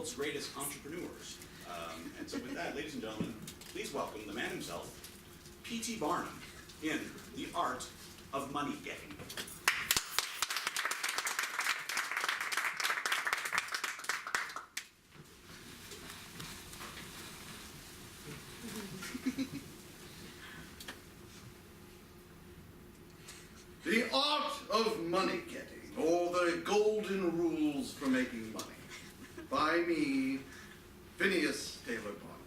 world's greatest entrepreneurs. And so with that, ladies and gentlemen, please welcome the man himself, P.T. Barnum, in The Art of Money Getting. The Art of Money Getting, or the Golden Rules for Making Money, by me, Phineas Taylor Barnum.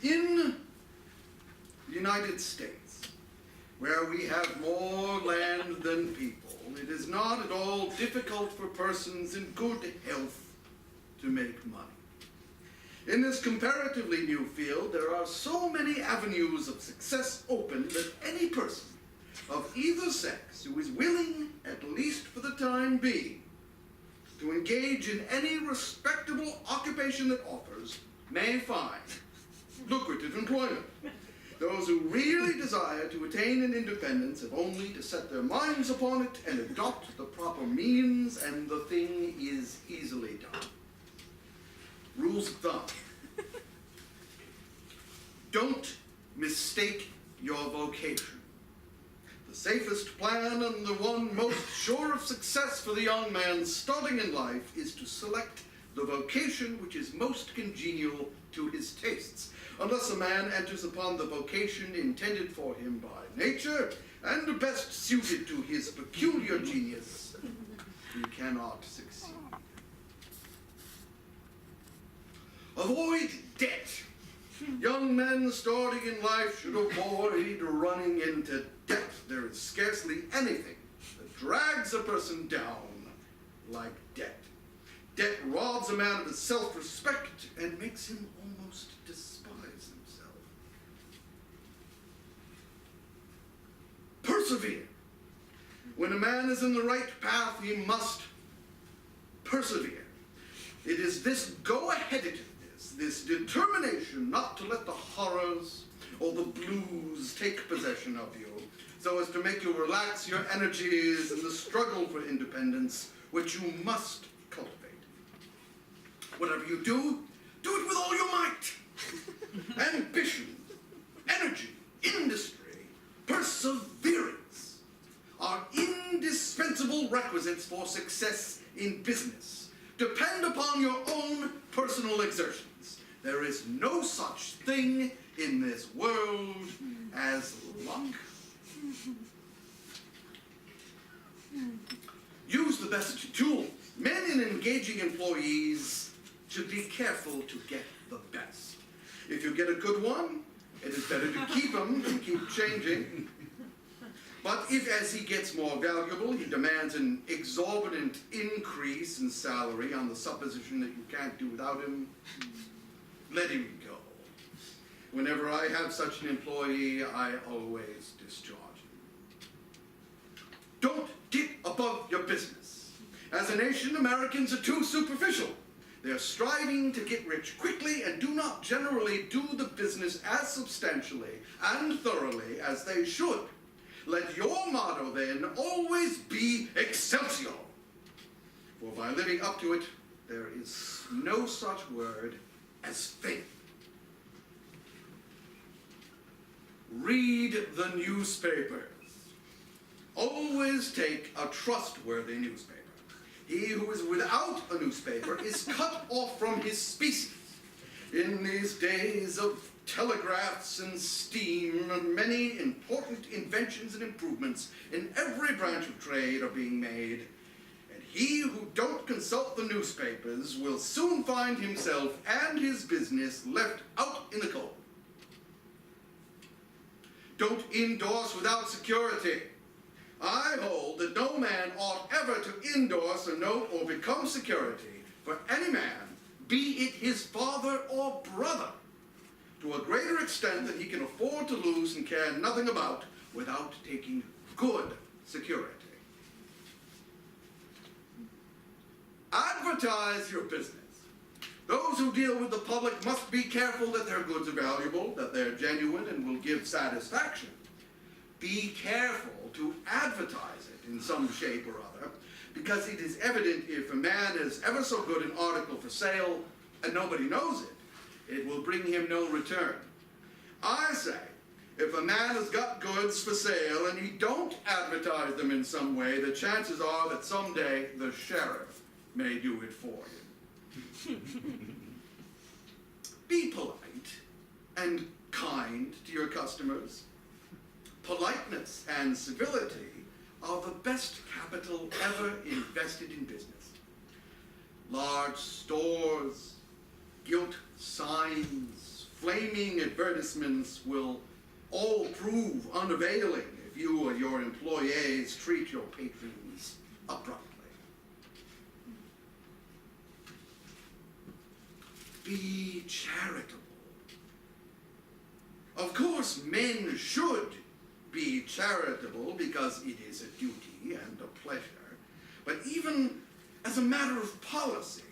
In the United States, where we have more land than people, it is not at all difficult for persons in good health to make money. In this comparatively new field, there are so many avenues of success open that any person of either sex who is willing, at least for the time being, to engage in any respectable occupation that offers, may find lucrative employment. Those who really desire to attain an independence have only to set their minds upon it and adopt the proper means, and the thing is easily done. Rules of thumb. Don't mistake your vocation. The safest plan and the one most sure of success for the young man starting in life is to select the vocation which is most congenial to his tastes. Unless a man enters upon the vocation intended for him by nature and best suited to his peculiar genius, he cannot succeed. Avoid debt. Young men starting in life should avoid running into debt. There is scarcely anything that drags a person down like debt. Debt robs a man of his self-respect and makes him almost despise himself. Persevere. When a man is in the right path, he must persevere. It is this go-aheadedness, this determination not to let the horrors or the blues take possession of you, so as to make you relax your energies in the struggle for independence, which you must cultivate. Whatever you do, do it with all your might. Ambition, energy, industry, perseverance are indispensable requisites for success in business. Depend upon your own personal exertions. There is no such thing in this world as luck. Use the best tools. Men in engaging employees should be careful to get the best. If you get a good one, it is better to keep him than keep changing. But if, as he gets more valuable, he demands an exorbitant increase in salary on the supposition that you can't do without him, let him go. Whenever I have such an employee, I always discharge him. Don't get above your business. As a nation, Americans are too superficial. They're striving to get rich quickly and do not generally do the business as substantially and thoroughly as they should. Let your motto, then, always be Excelsior. For by living up to it, there is no such word as faith. Read the newspapers. Always take a trustworthy newspaper. He who is without a newspaper is cut off from his species. In these days of telegraphs and steam, many important inventions and improvements in every branch of trade are being made, and he who don't consult the newspapers will soon find himself and his business left out in the cold. Don't endorse without security. I hold that no man ought ever to endorse a note or become security for any man, be it his father or brother, to a greater extent than he can afford to lose and care nothing about without taking good security. Advertise your business. Those who deal with the public must be careful that their goods are valuable, that they're genuine and will give satisfaction. Be careful to advertise it in some shape or other, because it is evident if a man is ever so good an article for sale and nobody knows it, it will bring him no return. I say, if a man has got goods for sale and he don't advertise them in some way, the chances are that someday the sheriff may do it for him. Be polite and kind to your customers. Politeness and civility are the best capital ever invested in business. Large stores, gilt signs, flaming advertisements will all prove unavailing if you or your employees treat your patrons uprightly. Be charitable. Of course, men should be charitable because it is a duty and a pleasure, but even as a matter of policy,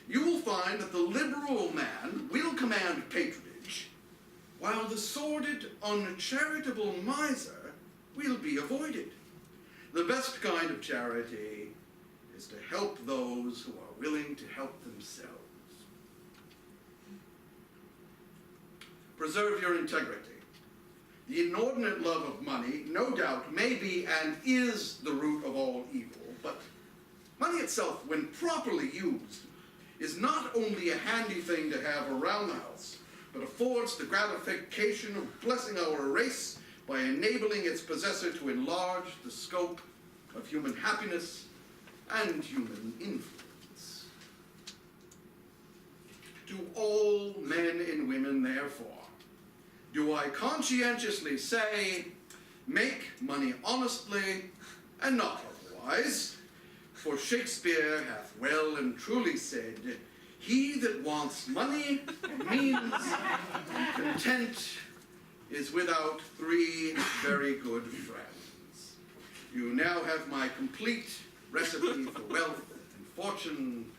you will find that the liberal man will command patronage, while the sordid, uncharitable miser will be avoided. The best kind of charity is to help those who are willing to help themselves. Preserve your integrity. The inordinate love of money, no doubt, may be and is the root of all evil, but money itself, when properly used, is not only a handy thing to have around the house, but affords the gratification of blessing our race by enabling its possessor to enlarge the scope of human happiness and human influence. To all men and women, therefore, do I conscientiously say, make money honestly and not otherwise, for Shakespeare hath well and truly said, he that wants money, means, content, is without three very good friends. You now have my complete recipe for wealth and fortune